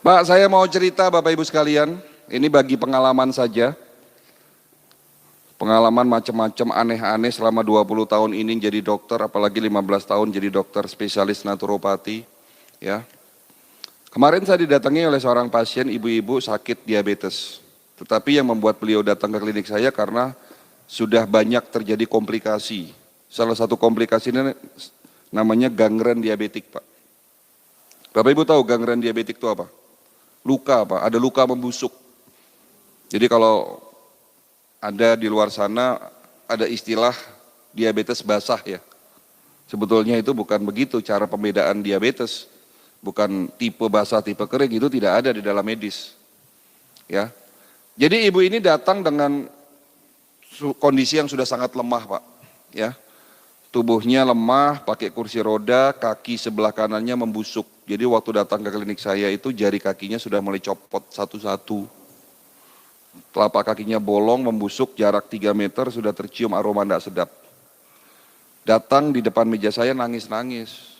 Pak, saya mau cerita Bapak Ibu sekalian, ini bagi pengalaman saja. Pengalaman macam-macam aneh-aneh selama 20 tahun ini jadi dokter, apalagi 15 tahun jadi dokter spesialis naturopati. Ya. Kemarin saya didatangi oleh seorang pasien ibu-ibu sakit diabetes. Tetapi yang membuat beliau datang ke klinik saya karena sudah banyak terjadi komplikasi. Salah satu komplikasi ini namanya gangren diabetik, Pak. Bapak Ibu tahu gangren diabetik itu apa? Luka, Pak, ada luka membusuk. Jadi kalau ada di luar sana ada istilah diabetes basah ya. Sebetulnya itu bukan begitu cara pembedaan diabetes. Bukan tipe basah, tipe kering, itu tidak ada di dalam medis. Ya. Jadi ibu ini datang dengan kondisi yang sudah sangat lemah, Pak. Ya. Tubuhnya lemah, pakai kursi roda, kaki sebelah kanannya membusuk. Jadi waktu datang ke klinik saya itu jari kakinya sudah mulai copot satu-satu. Telapak kakinya bolong, membusuk, jarak 3 meter sudah tercium aroma tidak sedap. Datang di depan meja saya nangis-nangis.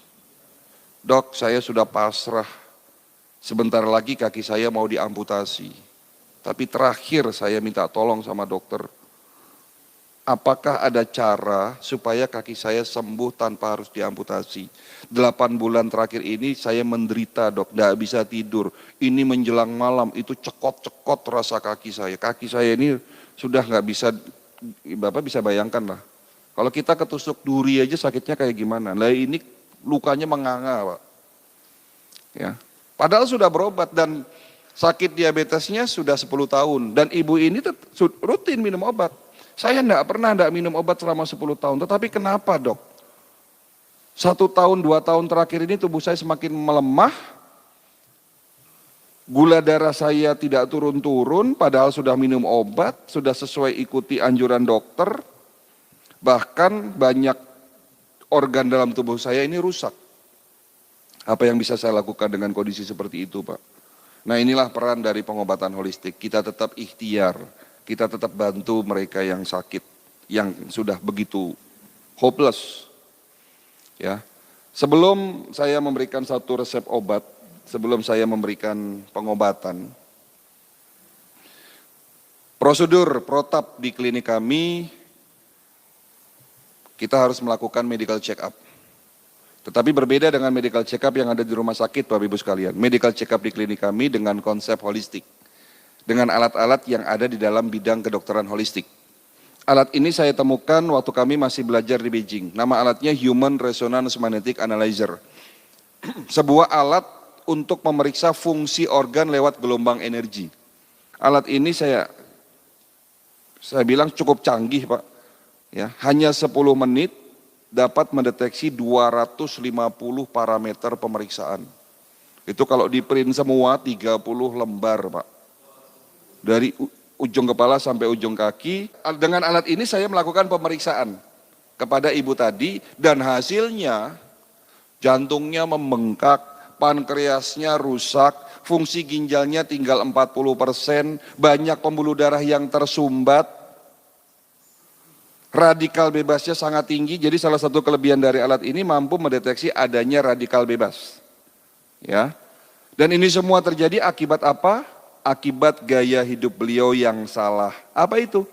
Dok, saya sudah pasrah. Sebentar lagi kaki saya mau diamputasi. Tapi terakhir saya minta tolong sama dokter. Apakah ada cara supaya kaki saya sembuh tanpa harus diamputasi? 8 bulan terakhir ini saya menderita dok, tidak bisa tidur. Ini menjelang malam itu cekot-cekot rasa kaki saya. Kaki saya ini sudah nggak bisa, Bapak bisa bayangkan lah. Kalau kita ketusuk duri aja sakitnya kayak gimana. Nah ini lukanya menganga Pak. Ya. Padahal sudah berobat dan sakit diabetesnya sudah 10 tahun. Dan ibu ini rutin minum obat. Saya enggak pernah minum obat selama 10 tahun, tetapi kenapa dok? 1 tahun, 2 tahun terakhir ini tubuh saya semakin melemah, gula darah saya tidak turun-turun, padahal sudah minum obat, sudah sesuai ikuti anjuran dokter, bahkan banyak organ dalam tubuh saya ini rusak. Apa yang bisa saya lakukan dengan kondisi seperti itu Pak? Nah inilah peran dari pengobatan holistik, kita tetap ikhtiar. Kita tetap bantu mereka yang sakit, yang sudah begitu hopeless. Ya. Sebelum saya memberikan satu resep obat, sebelum saya memberikan pengobatan, prosedur protap di klinik kami, kita harus melakukan medical check up. Tetapi berbeda dengan medical check up yang ada di rumah sakit Bapak Ibu sekalian. Medical check up di klinik kami dengan konsep holistik. Dengan alat-alat yang ada di dalam bidang kedokteran holistik. Alat ini saya temukan waktu kami masih belajar di Beijing. Nama alatnya Human Resonance Magnetic Analyzer. Sebuah alat untuk memeriksa fungsi organ lewat gelombang energi. Alat ini saya bilang cukup canggih Pak. Ya, hanya 10 menit dapat mendeteksi 250 parameter pemeriksaan. Itu kalau di print semua 30 lembar Pak. Dari ujung kepala sampai ujung kaki. Dengan alat ini saya melakukan pemeriksaan kepada ibu tadi dan hasilnya jantungnya membengkak, pankreasnya rusak, fungsi ginjalnya tinggal 40%, banyak pembuluh darah yang tersumbat, radikal bebasnya sangat tinggi. Jadi salah satu kelebihan dari alat ini mampu mendeteksi adanya radikal bebas. Ya. Dan ini semua terjadi akibat apa? Akibat gaya hidup beliau yang salah. Apa itu?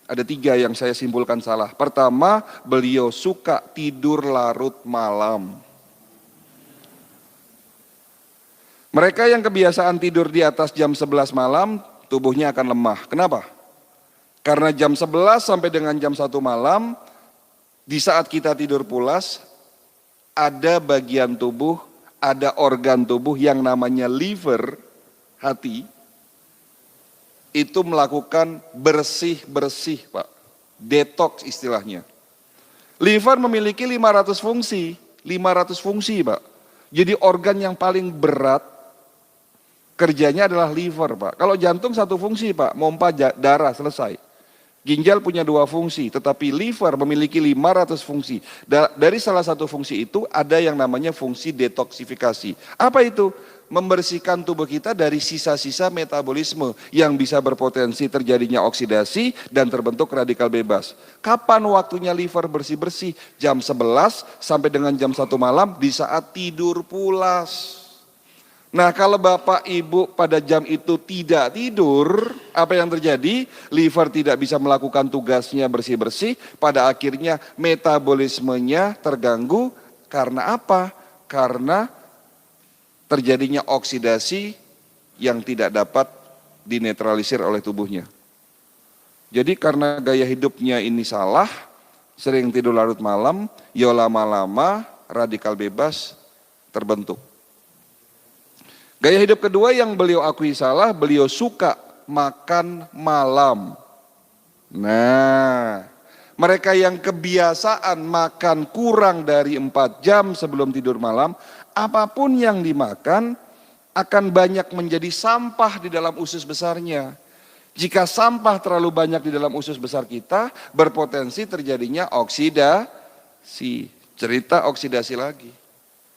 Ada 3 yang saya simpulkan salah. Pertama, beliau suka tidur larut malam. Mereka yang kebiasaan tidur di atas jam 11 malam, tubuhnya akan lemah. Kenapa? Karena jam 11 sampai dengan jam 1 malam, di saat kita tidur pulas, ada bagian tubuh, ada organ tubuh yang namanya liver, hati, itu melakukan bersih-bersih Pak, detox istilahnya. Liver memiliki 500 fungsi Pak. Jadi organ yang paling berat kerjanya adalah liver Pak. Kalau jantung 1 fungsi Pak, mompa darah selesai. Ginjal punya 2 fungsi, tetapi liver memiliki 500 fungsi. Dari salah satu fungsi itu ada yang namanya fungsi detoksifikasi. Apa itu? Membersihkan tubuh kita dari sisa-sisa metabolisme yang bisa berpotensi terjadinya oksidasi dan terbentuk radikal bebas. Kapan waktunya liver bersih-bersih? Jam 11 sampai dengan jam 1 malam di saat tidur pulas. Nah, kalau Bapak Ibu pada jam itu tidak tidur, apa yang terjadi? Liver tidak bisa melakukan tugasnya bersih-bersih, pada akhirnya metabolismenya terganggu. Karena apa? Karena terjadinya oksidasi yang tidak dapat dinetralisir oleh tubuhnya. Jadi karena gaya hidupnya ini salah, sering tidur larut malam, ya lama-lama radikal bebas terbentuk. Gaya hidup kedua yang beliau akui salah, beliau suka makan malam. Nah, mereka yang kebiasaan makan kurang dari 4 jam sebelum tidur malam, apapun yang dimakan akan banyak menjadi sampah di dalam usus besarnya. Jika sampah terlalu banyak di dalam usus besar kita, berpotensi terjadinya oksidasi. Cerita oksidasi lagi.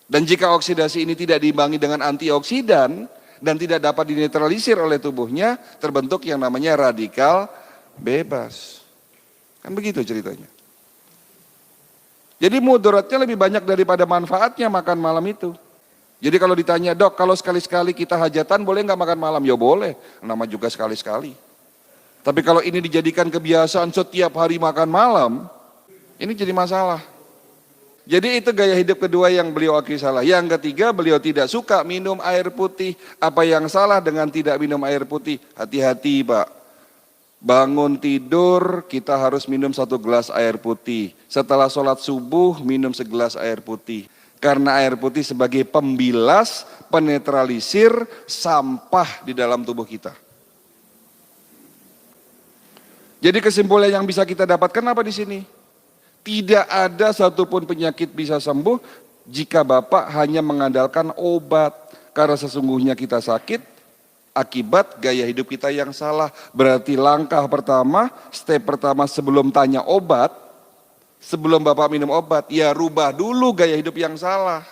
Dan jika oksidasi ini tidak diimbangi dengan antioksidan dan tidak dapat dinetralisir oleh tubuhnya, terbentuk yang namanya radikal bebas. Kan begitu ceritanya. Jadi mudaratnya lebih banyak daripada manfaatnya makan malam itu. Jadi kalau ditanya, dok kalau sekali-sekali kita hajatan boleh nggak makan malam? Ya boleh, nama juga sekali-sekali. Tapi kalau ini dijadikan kebiasaan setiap hari makan malam, ini jadi masalah. Jadi itu gaya hidup kedua yang beliau akui salah. Yang ketiga, beliau tidak suka minum air putih. Apa yang salah dengan tidak minum air putih? Hati-hati Pak. Bangun tidur kita harus minum 1 gelas air putih. Setelah sholat subuh minum segelas air putih. Karena air putih sebagai pembilas, penetralisir sampah di dalam tubuh kita. Jadi kesimpulan yang bisa kita dapatkan apa di sini? Tidak ada satupun penyakit bisa sembuh jika Bapak hanya mengandalkan obat. Karena sesungguhnya kita sakit akibat gaya hidup kita yang salah. Berarti langkah pertama, step pertama sebelum tanya obat, sebelum Bapak minum obat, ya rubah dulu gaya hidup yang salah.